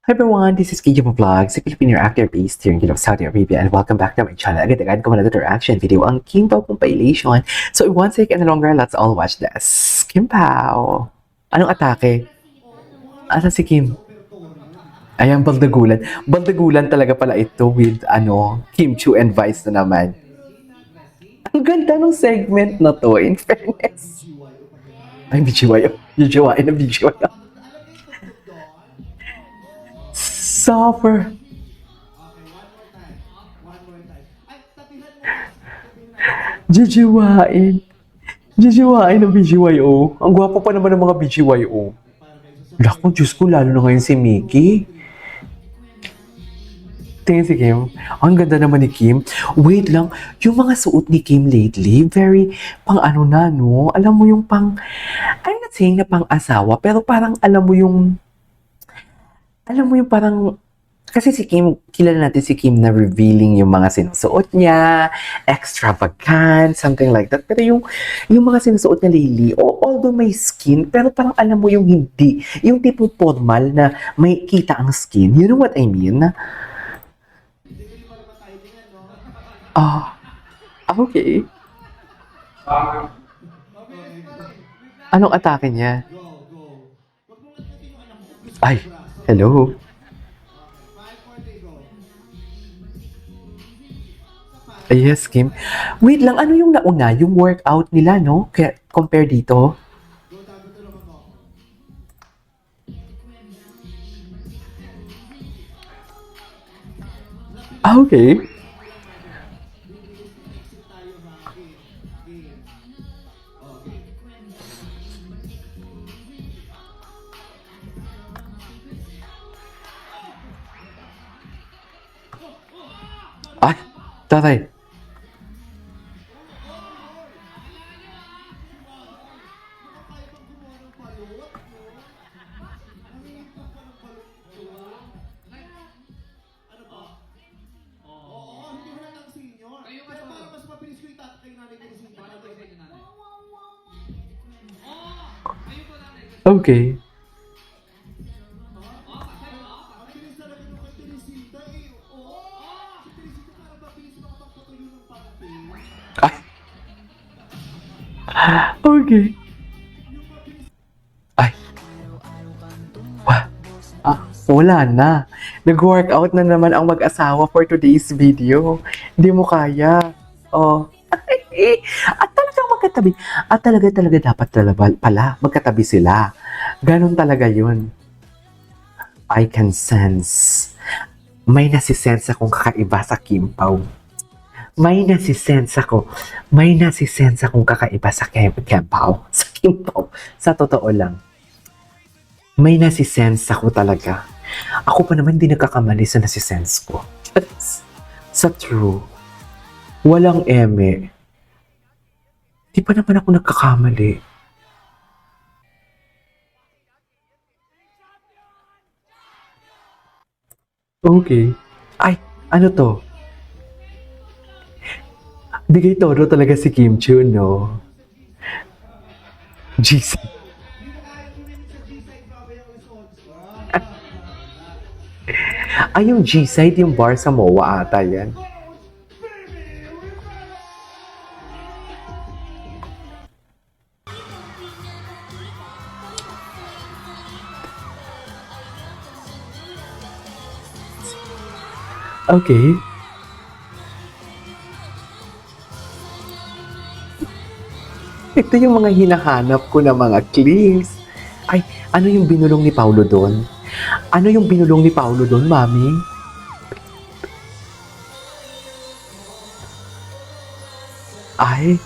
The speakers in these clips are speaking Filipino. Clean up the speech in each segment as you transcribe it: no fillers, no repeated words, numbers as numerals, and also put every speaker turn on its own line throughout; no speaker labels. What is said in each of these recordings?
Hi everyone, this is KJ Vlog, si Filipino actor based here in Gulf, Saudi Arabia, and welcome back to my channel. Agad-agad ko another reaction video ang Kim Pao compilation. So in one second no longer, let's all watch this. Kim Pao. Anong atake? Asa si Kim? Ayan, baldagulan. Baldagulan talaga pala ito with Kim Chu and Vice na naman. Ang ganda ng segment na to, in fairness. Ay, BGYO. BGYO na BGYO. Suffer. Jijiwain. Jijiwain ng BGYO. Ang gwapo pa naman ng mga BGYO. Lakong Diyos ko, lalo na ngayon si Mickey. Tingin si Kim. Ang ganda naman ni Kim. Wait lang, yung mga suot ni Kim lately, very pang ano na, no? Alam mo yung pang, I'm not saying na pang asawa, pero parang alam mo yung parang, kasi si Kim, kilala natin si Kim na revealing yung mga sinusuot niya, extravagant, something like that. Pero yung mga sinusuot niya lately, although may skin, pero parang alam mo yung hindi, yung tipo formal na may kita ang skin. You know what I mean? Okay. Anong atake niya? Ay, hello. Yes, Kim. Wait lang, ano yung nauna? Yung workout nila, no? Kaya, compare dito. Okay. Ay, tatay. Okay. Ay. Okay. Ay. Wala na. Nag-workout na naman ang mag-asawa for today's video. Hindi mo kaya. Oh. At talagang magkatabi. At talaga dapat pala magkatabi sila. Ganon talaga yun. I can sense. May nasisense akong kakaiba sa Kim Pao. May nasisense akong kakaiba sa Kim Pao. Sa Kim Pao. Sa totoo lang. May nasisense ako talaga. Ako pa naman di nagkakamali sa nasisense ko. Sa true. Walang eme. Di pa naman ako nagkakamali. Okay. Ay, ano to? Bigay todo talaga si Kim Chu, no? Jeez. Ay, yung G-side, yung bar sa MOA ata yan. Okay. Ito yung mga hinahanap ko na mga clips. Ay, ano yung binulong ni Paulo doon? Ano yung binulong ni Paulo doon, Mami? Ay,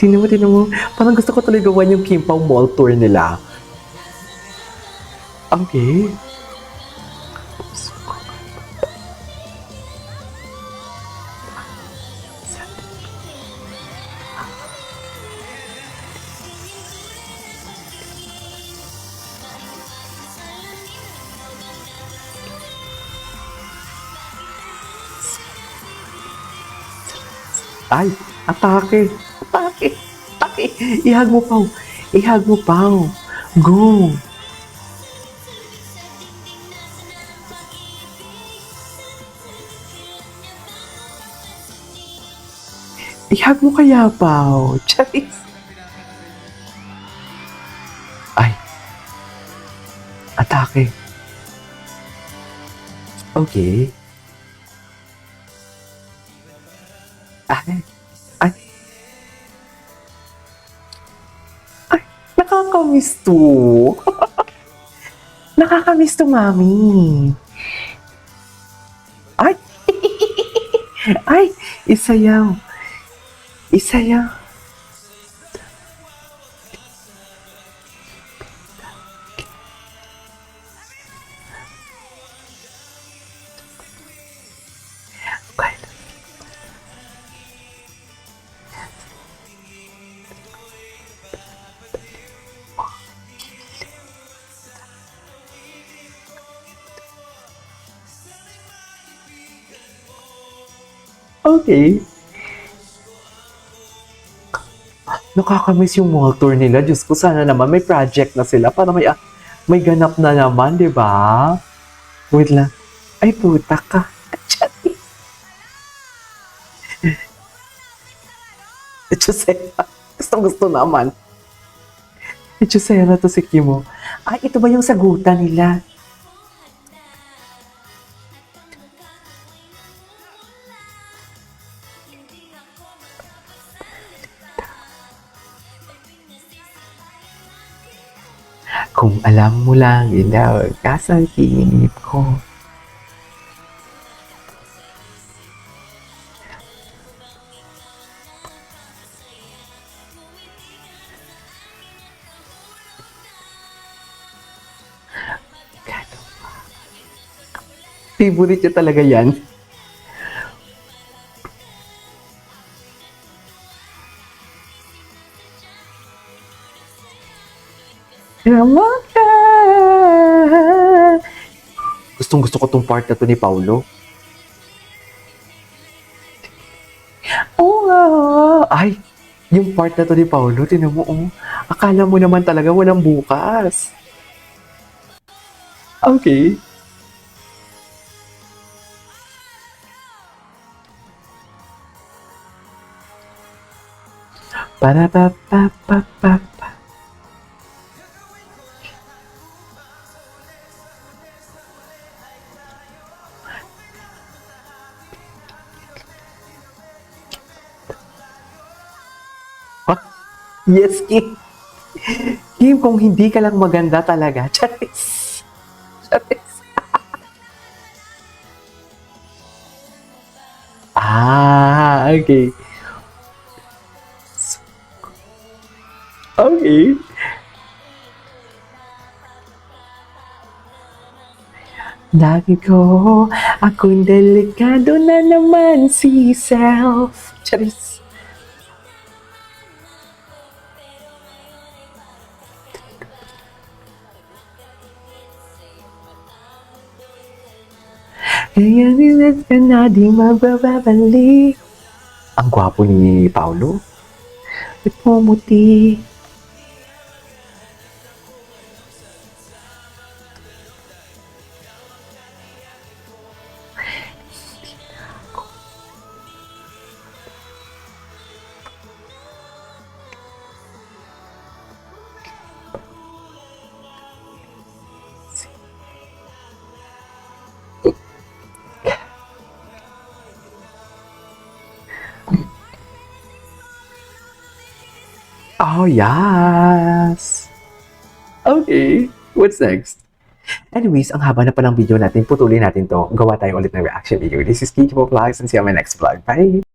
tinan mo. Parang gusto ko tuloy gawan yung Kim Pao mall tour nila. Okay. Ay, atake. Ihag mo, Pao. Go. ihag mo kaya, Pao. Charis. Ay, atake. Okay. Ay, ay, ay, nakakamiss to. Nakakamiss to, Mami. Ay, ay, isayaw. Isayaw. Okay. Nakakamiss yung mall tour nila. Diyos ko, sana naman may project na sila para may ganap na naman, di ba? Wait lang. Ay, puta ka. Chusera. Gustong-gusto naman. Chusera to si Kimo. Ay, ito ba yung sagutan nila? Kung alam mo lang, ilaw, kasakinip ko. Favorite niya talaga yan. Gustong-gusto ko tong part na to ni Paulo. Oo nga. Ay, yung part na to ni Paulo, tinan mo, oh. Akala mo naman talaga walang bukas. Okay. Para pa pa pa pa pa. Huh? Yes, Kim. Kim, kung hindi ka lang maganda talaga. Charis. Charis. Ah, okay. Okay. Lagi ko, ako'y delikado na naman si self. Charis. Kaya nilat ka na di magbabalik. Ang gwapo ni Paulo. Nagpumuti. Oh, yes. Okay. What's next? Anyways, ang haba na palang video natin. Putulin natin to. Gawa tayo ulit ng reaction video. This is Kiki Vlogs and see you on my next vlog. Bye!